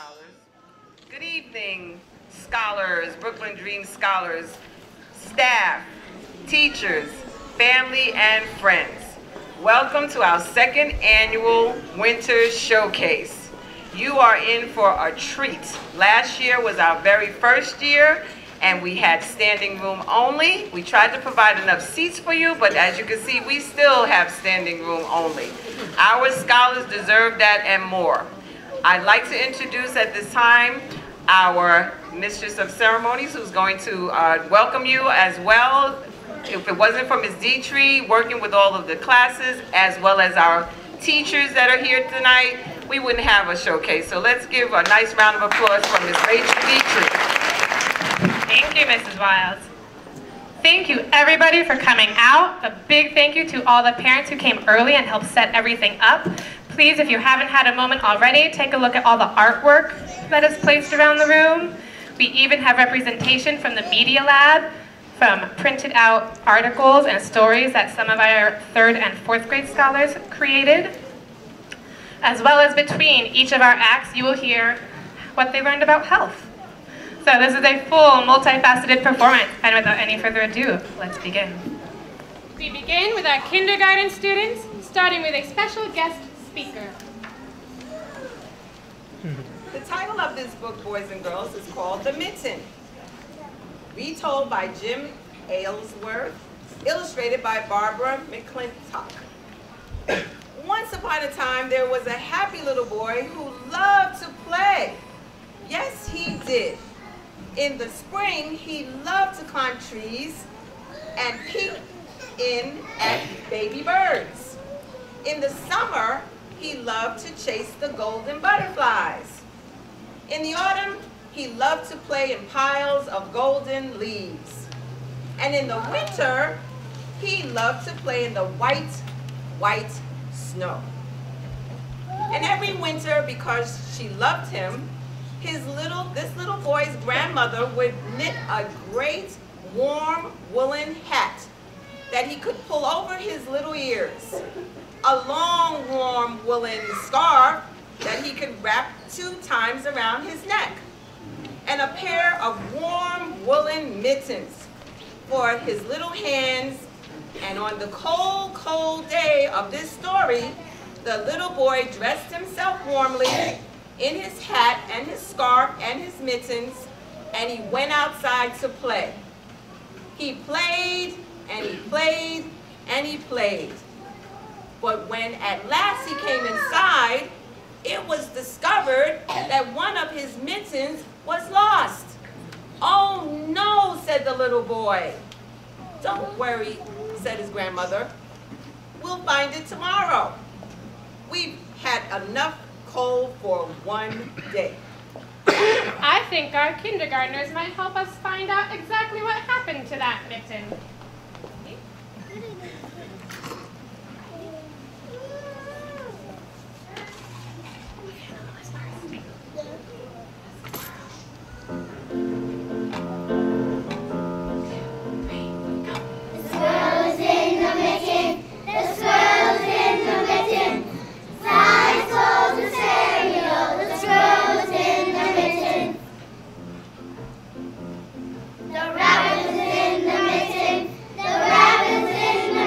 scholars. Good evening, scholars, Brooklyn Dream scholars, staff, teachers, family, and friends. Welcome to our second annual Winter Showcase. You are in for a treat. Last year was our very first year, and we had standing room only. We tried to provide enough seats for you, but as you can see, we still have standing room only. Our scholars deserve that and more. I'd like to introduce at this time our Mistress of Ceremonies, who's going to welcome you as well. If it wasn't for Ms. Dietrich working with all of the classes, as well as our teachers that are here tonight, we wouldn't have a showcase. So let's give a nice round of applause for Ms. Rachel Dietrich. Thank you, Mrs. Wiles. Thank you, everybody, for coming out. A big thank you to all the parents who came early and helped set everything up. Please, if you haven't had a moment already, take a look at all the artwork that is placed around the room. We even have representation from the Media Lab, from printed out articles and stories that some of our 3rd and 4th grade scholars created. As well as between each of our acts, you will hear what they learned about health. So this is a full, multifaceted performance, and without any further ado, let's begin. We begin with our kindergarten students, starting with a special guest speaker. The title of this book, boys and girls, is called The Mitten. Retold by Jim Aylesworth, illustrated by Barbara McClintock. Once upon a time, there was a happy little boy who loved to play. Yes, he did. In the spring, he loved to climb trees and peek in at baby birds. In the summer, he loved to chase the golden butterflies. In the autumn, he loved to play in piles of golden leaves. And in the winter, he loved to play in the white, white snow. And every winter, because she loved him, this little boy's grandmother would knit a great warm woolen hat that he could pull over his little ears, a long warm woolen scarf that he could wrap 2 times around his neck, and a pair of warm woolen mittens for his little hands. And on the cold, cold day of this story, the little boy dressed himself warmly in his hat and his scarf and his mittens, and he went outside to play. He played, and he played, and he played. But when at last he came inside, it was discovered that one of his mittens was lost. "Oh no," said the little boy. "Don't worry," said his grandmother. "We'll find it tomorrow. We've had enough coal for one day." I think our kindergartners might help us find out exactly what happened to that mitten. The rabbit is in the mitten. The rabbit is in the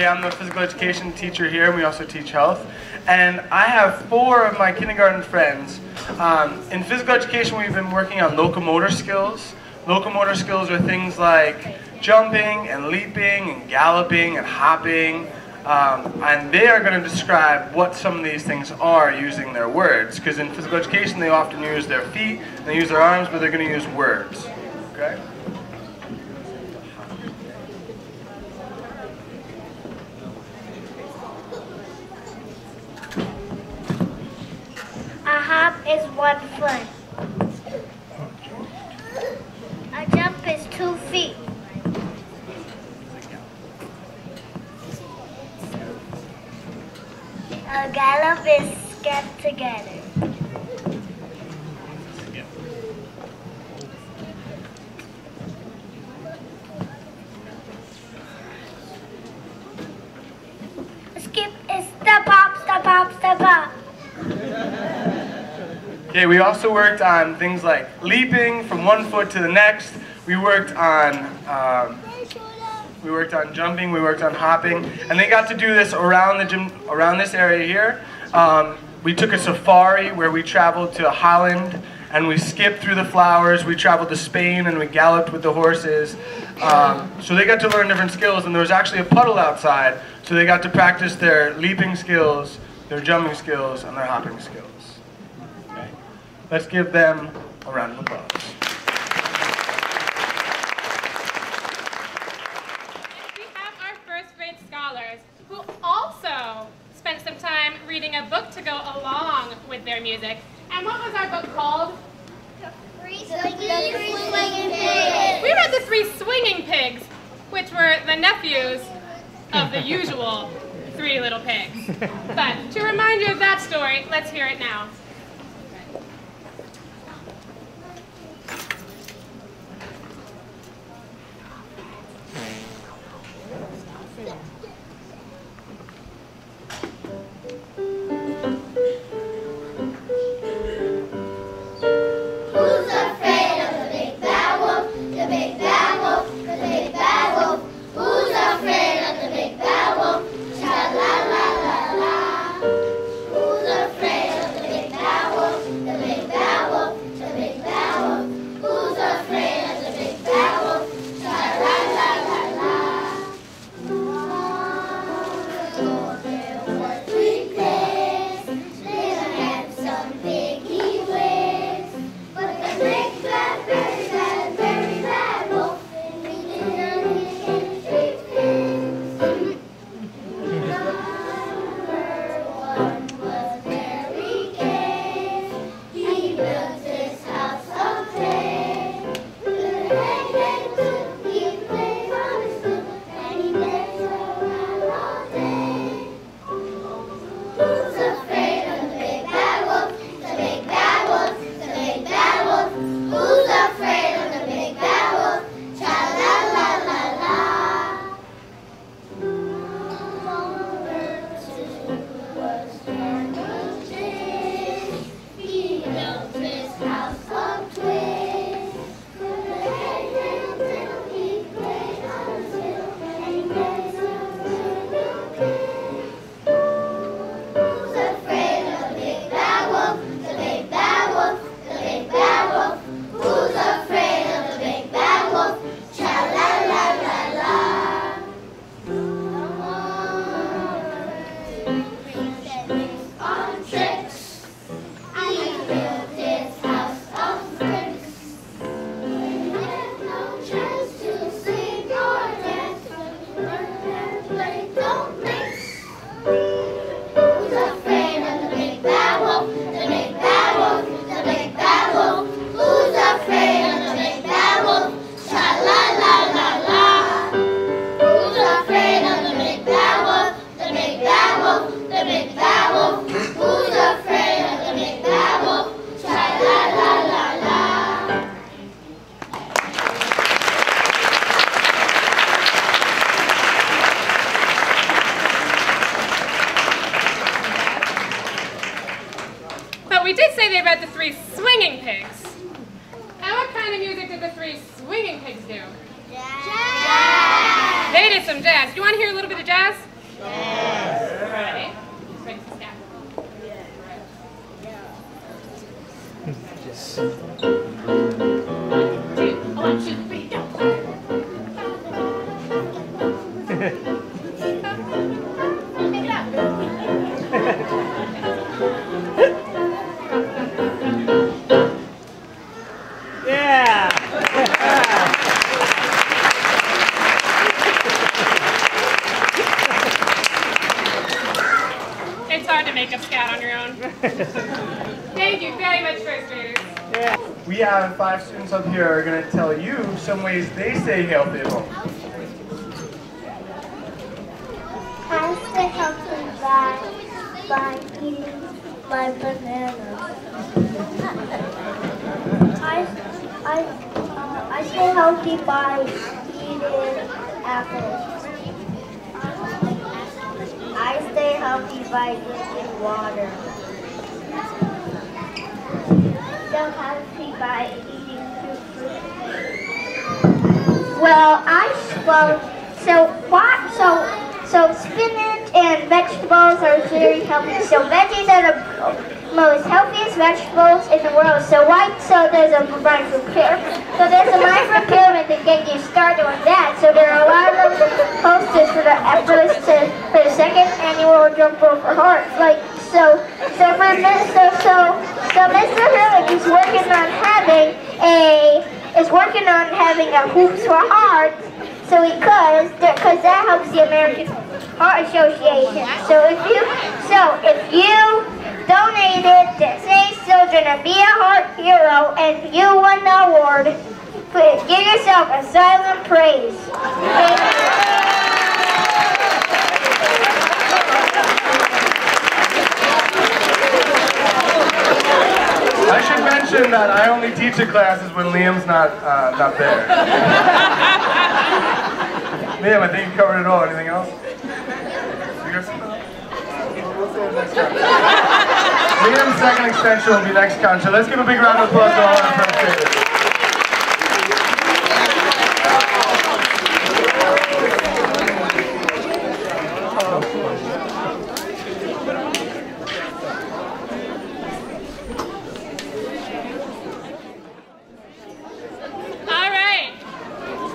Okay, I'm the physical education teacher here, and we also teach health. And I have 4 of my kindergarten friends. In physical education, we've been working on locomotor skills. Locomotor skills are things like jumping and leaping and galloping and hopping. And they are going to describe what some of these things are using their words. Because in physical education, they often use their feet, they use their arms, but they're going to use words. Okay? A hop is 1 foot. A jump is 2 feet. A gallop is skip together. A skip is step up, step up, step up. Okay, we also worked on things like leaping from 1 foot to the next. We worked on jumping. We worked on hopping, and they got to do this around the gym, around this area here. We took a safari where we traveled to Holland, and we skipped through the flowers. We traveled to Spain, and we galloped with the horses. So they got to learn different skills, and there was actually a puddle outside, so they got to practice their leaping skills, their jumping skills, and their hopping skills. Okay. Let's give them a round of applause. We have our first grade scholars who also spent some time reading a book to go along with their music. And what was our book called? The Three Swinging Pigs. We read The Three Swinging Pigs, which were the nephews of the usual 3 little pigs. But to remind you of that story, let's hear it now. Who's afraid of the big bad wolf? The big bad wolf, the big bad wolf. Who's afraid of the big bad wolf? Cha la la la la. Who's afraid of the big bad wolf? The big bad wolf, the big bad wolf. Who's afraid of the big bad wolf? Cha la la la la. There were 3 pigs. Little handsome piggy wigs. But the big bad, very bad, very bad wolf, he didn't eat 3 pigs. Number 1 was very gay. He built his house of clay. Good hey, hey, good, he played on his flute, and he danced around all day. Who's afraid of the big bad wolf? The big bad wolf, the big bad wolf. Who's afraid of the big bad wolf? Cha la la la la. Number 2 was Johnny Jig. He built his house of twigs. With a hey, hey, little, he played on his fiddle, and he danced around the pig. Who's afraid of the big bad wolf? The big bad wolf, the big bad wolf. Who's afraid of the big bad wolf? Cha la la la la. On tricks, he built his house of bricks. He had no chance to sing or dance, learn and play don't mix. Who's afraid of the big bad wolf? The big bad wolf, the big bad wolf. Who's afraid of the big bad wolf? Cha la la la la. Who's afraid of the big bad wolf? The big bad wolf, the big bad wolf. Who's afraid of the big bad wolf? Cha la la la la. But we did say they read The Three Swinging Pigs. And what kind of music did The Three Swinging Pigs do? Jazz. They did some jazz. Do you want to hear a little bit of jazz? Ready? Ready to scat. One, two, three, go. Pick it up. Yeah. It's hard to make a scat on your own. Thank you very much, first graders. We have 5 students up here who are going to tell you some ways they stay healthy at home. I stay healthy by eating my bananas. I stay healthy by eating apples. I stay healthy by drinking water. Stay healthy by eating fruit. So spinach and vegetables are very healthy. So veggies are the most healthiest vegetables in the world. So there's a mindful pyramid. So there's a mindful pyramid to get you started with that. So there are a lot of posters for the second annual Jump Rope for Hearts. So Mr. Herrick is working on having a Hoops for Hearts. So because that helps the American Heart Association. So if you donate it to Save Children and be a heart hero and you won the award, give yourself a silent praise. I should mention that I only teach a classes when Liam's not there. Liam, I think you covered it all. Anything else? You got something? We'll say it next time. Liam's second extension will be next concert. Let's give a big round of applause to all our first graders.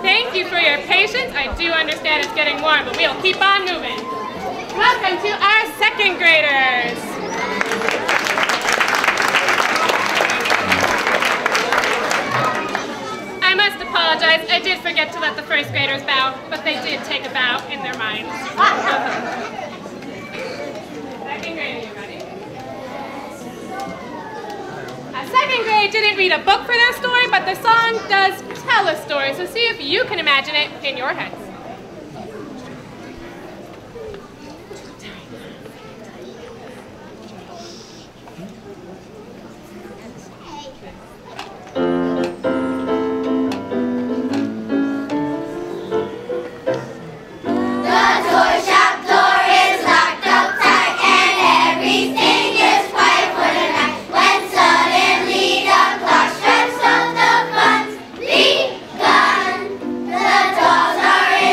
Thank you for your patience. I do understand it's getting warm, but we'll keep on moving. Welcome to our second graders. I must apologize. I did forget to let the first graders bow, but they did take a bow in their minds. Second grade, are you ready? Second grade didn't read a book for their story, but the song does tell a story, so see if you can imagine it in your heads. The dolls are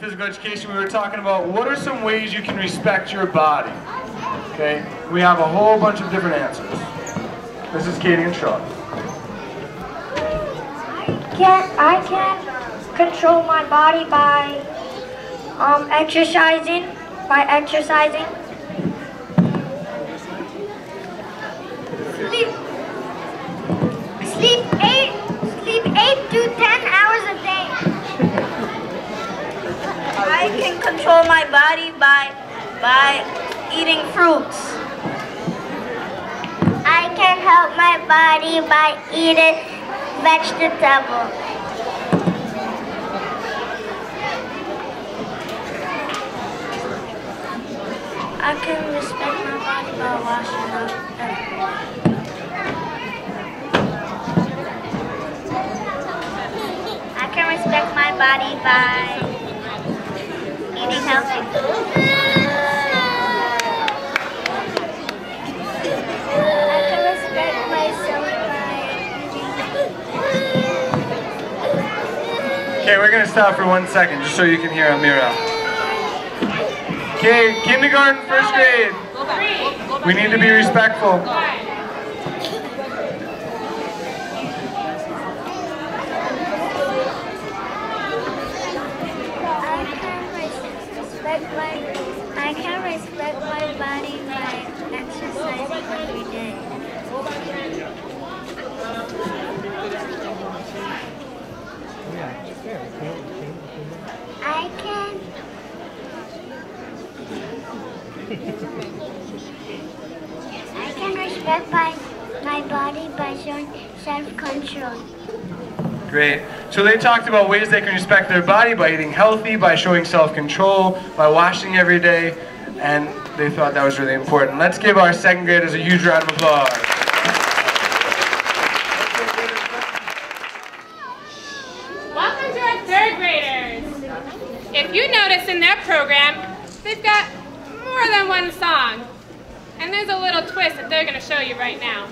physical education, we were talking about what are some ways you can respect your body. Okay, we have a whole bunch of different answers. This is Katie and Sean. I can control my body by exercising. Sleep 8 to 10 hours a day. I can control my body by eating fruits. I can help my body by eating vegetables. I can respect my body by washing up. I can respect my body by eating healthy food. I can respect myself by Okay, we're gonna stop for 1 second just so you can hear Amira. Okay, kindergarten, first grade. We need to be respectful. I can respect my body by exercising every day. I can respect my body by showing self-control. Great. So they talked about ways they can respect their body by eating healthy, by showing self-control, by washing every day, and they thought that was really important. Let's give our second graders a huge round of applause. Welcome to our third graders. If you notice in their program, they've got more than one song. And there's a little twist that they're going to show you right now.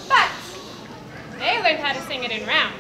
But they learned how to sing it in round.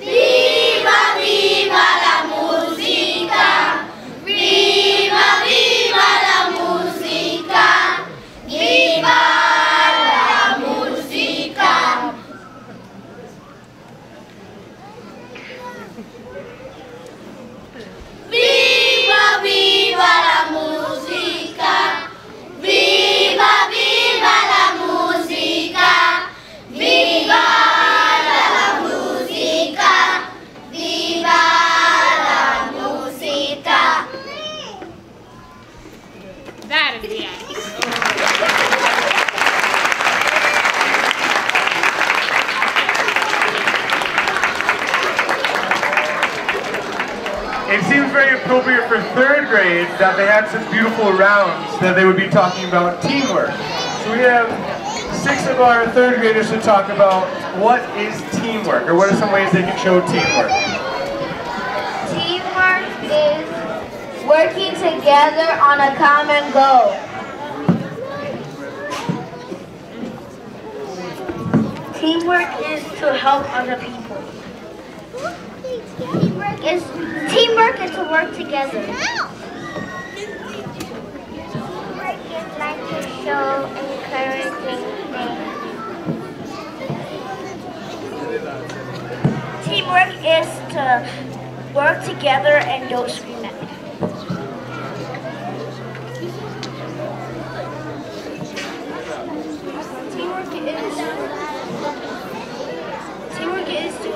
Viva, viva la musica! Viva appropriate for third grade that they had such beautiful rounds that they would be talking about teamwork. So we have 6 of our third graders to talk about what is teamwork, or what are some ways they can show teamwork. Teamwork is working together on a common goal. Teamwork is to help other people. Teamwork is to work together. Teamwork is like to show encouraging things. Teamwork is to work together and don't scream at me. Teamwork is to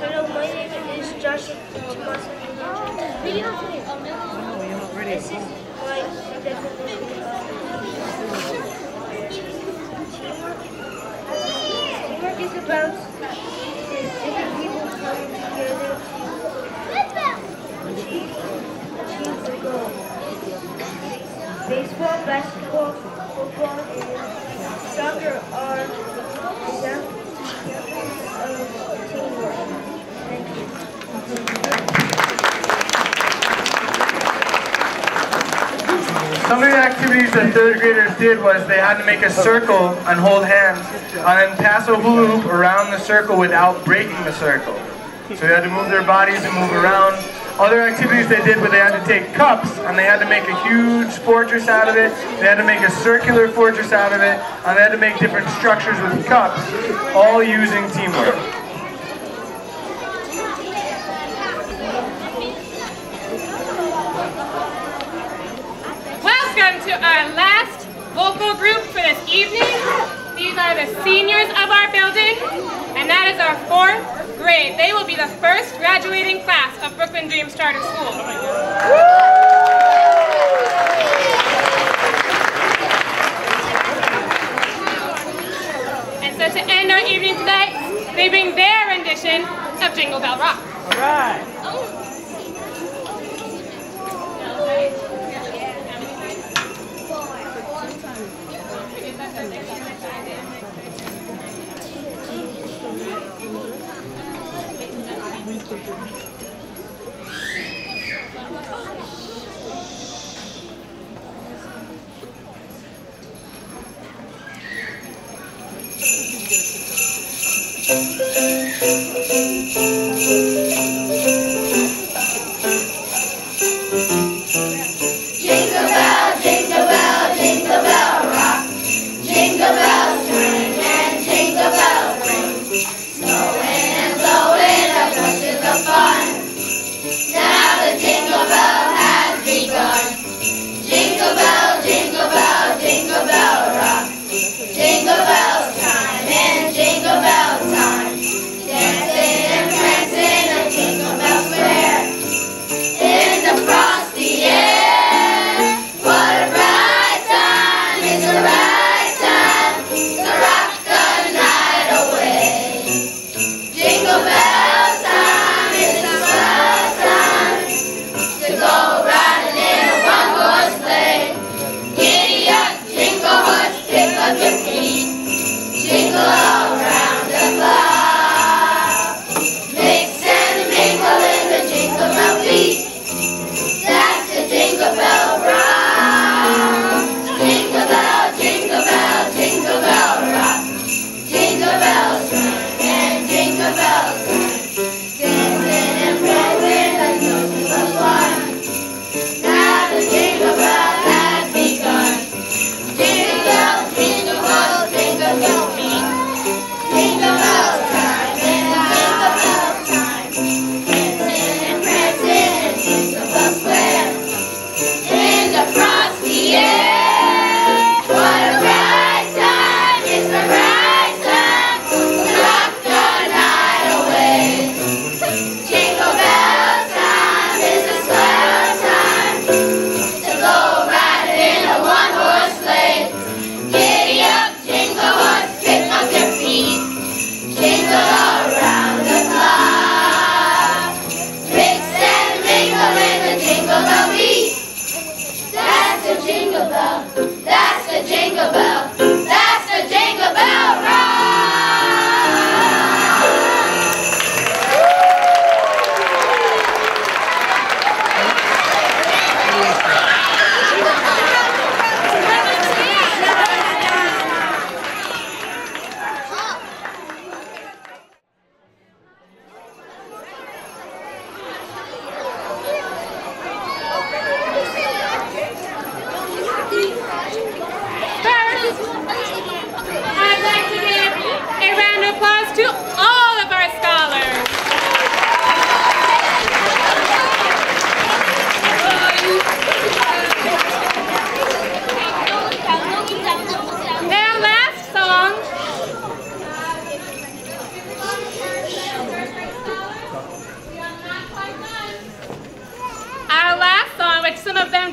Hello, my name is Joshua Tomas. This is my definition teamwork is about different people coming together to achieve the goal. Baseball, basketball, football, and soccer are examples of teamwork. Thank you. Some of the activities that third graders did was they had to make a circle and hold hands and then pass a hula hoop around the circle without breaking the circle. So they had to move their bodies and move around. Other activities they did were they had to take cups and they had to make a huge fortress out of it. They had to make a circular fortress out of it, and they had to make different structures with cups, all using teamwork. Welcome to our last vocal group for this evening. These are the seniors of our building, and that is our 4th grade. They will be the first graduating class of Brooklyn Dreams Charter School. And so to end our evening today, they bring their rendition of Jingle Bell Rock. All right.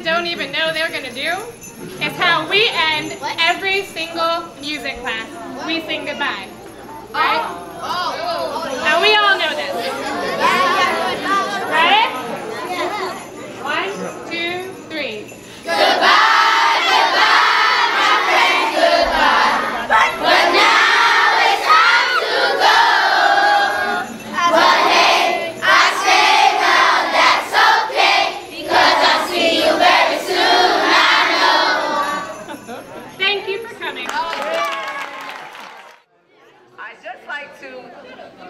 don't even know they're going to do is how we end every single music class. We sing goodbye. Right? Now we all know this. Ready? 1, 2, 3. Goodbye, goodbye, my friend, goodbye. But now it's time to go. But hey, I say now that's okay, because I'll see you very soon, I know. Thank you for coming.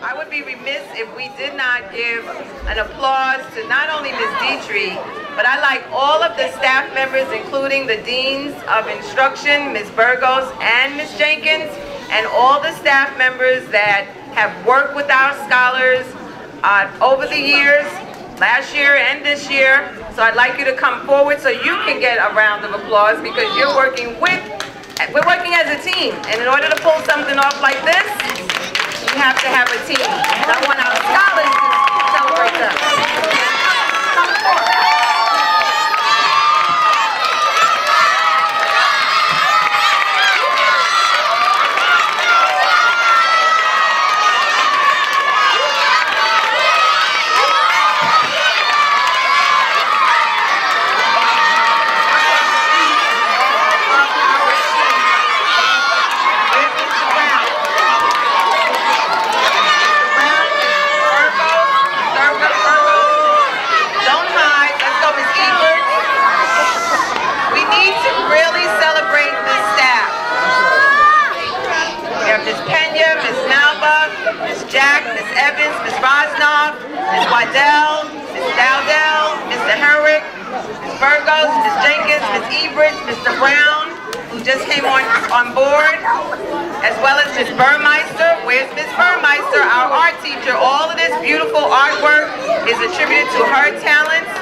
I would be remiss if we did not give an applause to not only Ms. Dietrich, but I like all of the staff members, including the Deans of Instruction, Ms. Burgos and Ms. Jenkins, and all the staff members that have worked with our scholars over the years, last year and this year. So I'd like you to come forward so you can get a round of applause, because we're working as a team. And in order to pull something off like this, we have to have a team. And I want our scholars to celebrate them. Come forward. Jack, Ms. Evans, Ms. Rosnoff, Ms. Waddell, Ms. Dowdell, Mr. Herrick, Ms. Burgos, Ms. Jenkins, Ms. Ebridge, Mr. Brown, who just came on board, as well as Ms. Burmeister. Where's Ms. Burmeister, our art teacher? All of this beautiful artwork is attributed to her talents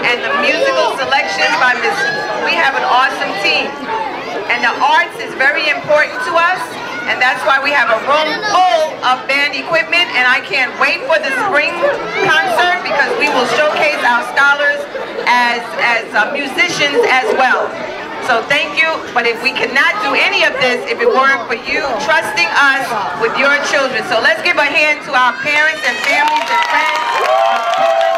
and the musical selections by Ms. We have an awesome team. And the arts is very important to us. And that's why we have a room full of band equipment, and I can't wait for the spring concert, because we will showcase our scholars as musicians as well. So thank you, but if we cannot do any of this if it weren't for you trusting us with your children. So let's give a hand to our parents and families and friends.